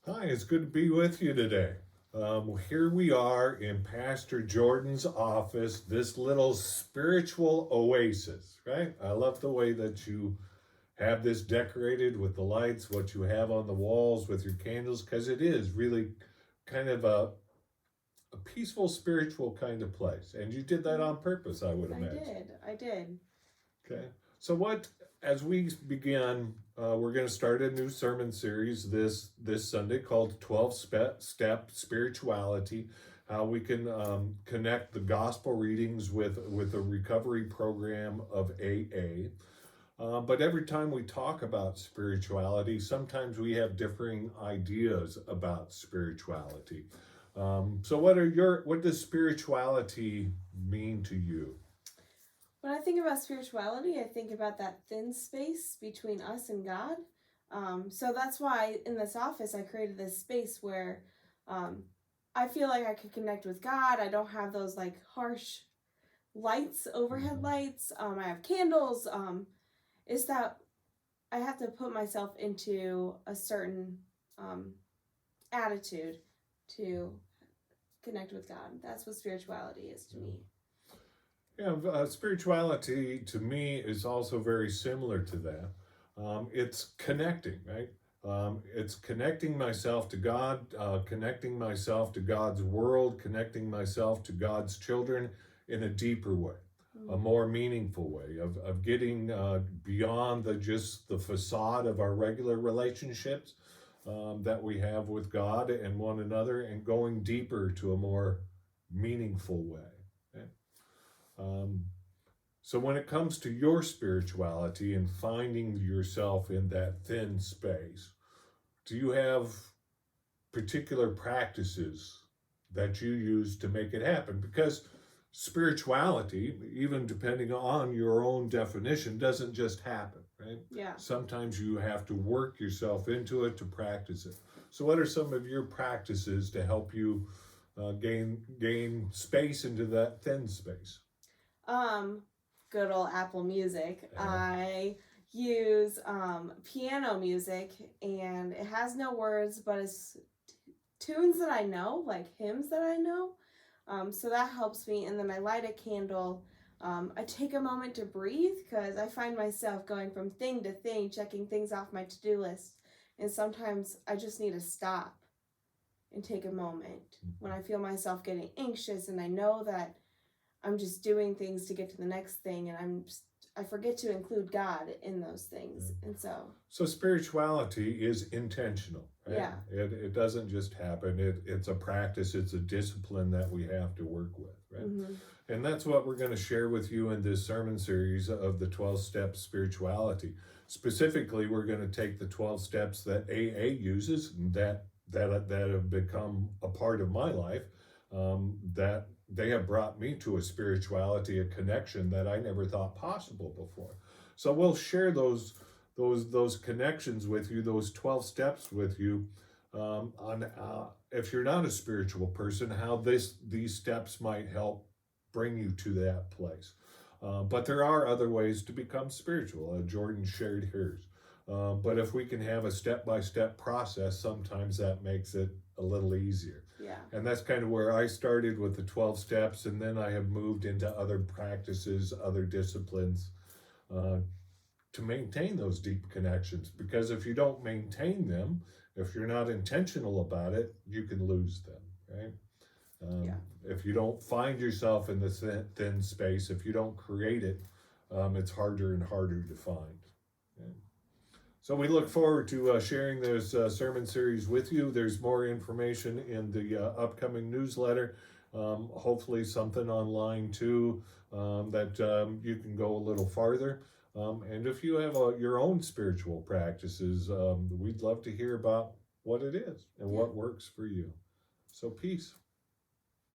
Hi, it's good to be with you today. Here we are in Pastor Jordan's office, this little spiritual oasis, right? I love the way that you have this decorated with the lights, what you have on the walls with your candles, because it is really kind of a peaceful, spiritual kind of place. And you did that Mm, on purpose, I would I imagine. did. I did. Okay. So as we begin, we're going to start a new sermon series this Sunday called 12 Step Spirituality. How we can connect the gospel readings with a recovery program of AA. But every time we talk about spirituality, sometimes we have differing ideas about spirituality. So what does spirituality mean to you? When I think about spirituality, I think about that thin space between us and God. So that's why in this office, I created this space where um, I feel like I could connect with God. I don't have those like harsh lights, overhead Mhm. lights. I have candles. It's that I have to put myself into a certain um, attitude to connect with God. That's what spirituality is to me. Yeah, spirituality to me is also very similar to that. It's connecting, right? It's connecting myself to God, connecting myself to God's world, connecting myself to God's children in a deeper way, a Mm. more meaningful way of getting beyond just the facade of our regular relationships that we have with God and one another and going deeper to a more meaningful way. Okay? Um, so, when it comes to your spirituality and finding yourself in that thin space, do you have particular practices that you use to make it happen? Because spirituality, even depending on your own definition, doesn't just happen, right? Yeah. Sometimes you have to work yourself into it to practice it. So, what are some of your practices to help you gain space into that thin space? Um, Good old Apple Music. Yeah. I use piano music, and it has no words, but it's tunes that I know, like hymns that I know. So that helps me. And then I light a candle. I take a moment to breathe because I find myself going from thing to thing, checking things off my to do list. And sometimes I just need to stop and take a moment when I feel myself getting anxious and I know that I'm just doing things to get to the next thing, and I forget to include God in those things, and so So spirituality is intentional, right? yeah. It doesn't just happen. It's a practice. It's a discipline that we have to work with, right? Mm-hmm. And that's what we're going to share with you in this sermon series of the 12 Steps Spirituality. Specifically, we're going to take the 12 steps that AA uses that have become a part of my life, that they have brought me to a spirituality, a connection that I never thought possible before. So we'll share those connections with you, those 12 steps with you, on if you're not a spiritual person, how these steps might help bring you to that place. But there are other ways to become spiritual. Jordan shared hers. But if we can have a step by step process, sometimes that makes it a little easier. Yeah. And that's kind of where I started with the 12 steps, and then I have moved into other practices, other disciplines, uh, to maintain those deep connections. Because if you don't maintain them, if you're not intentional about it, you can lose them, right? Yeah. If you don't find yourself in the thin space, if you don't create it, it's harder and harder to find. Okay? So we look forward to sharing this sermon series with you. There's more information in the upcoming newsletter. Hopefully, something online too, that you can go a little farther. And if you have your own spiritual practices, we'd love to hear about what it is and Yeah. what works for you. So, peace.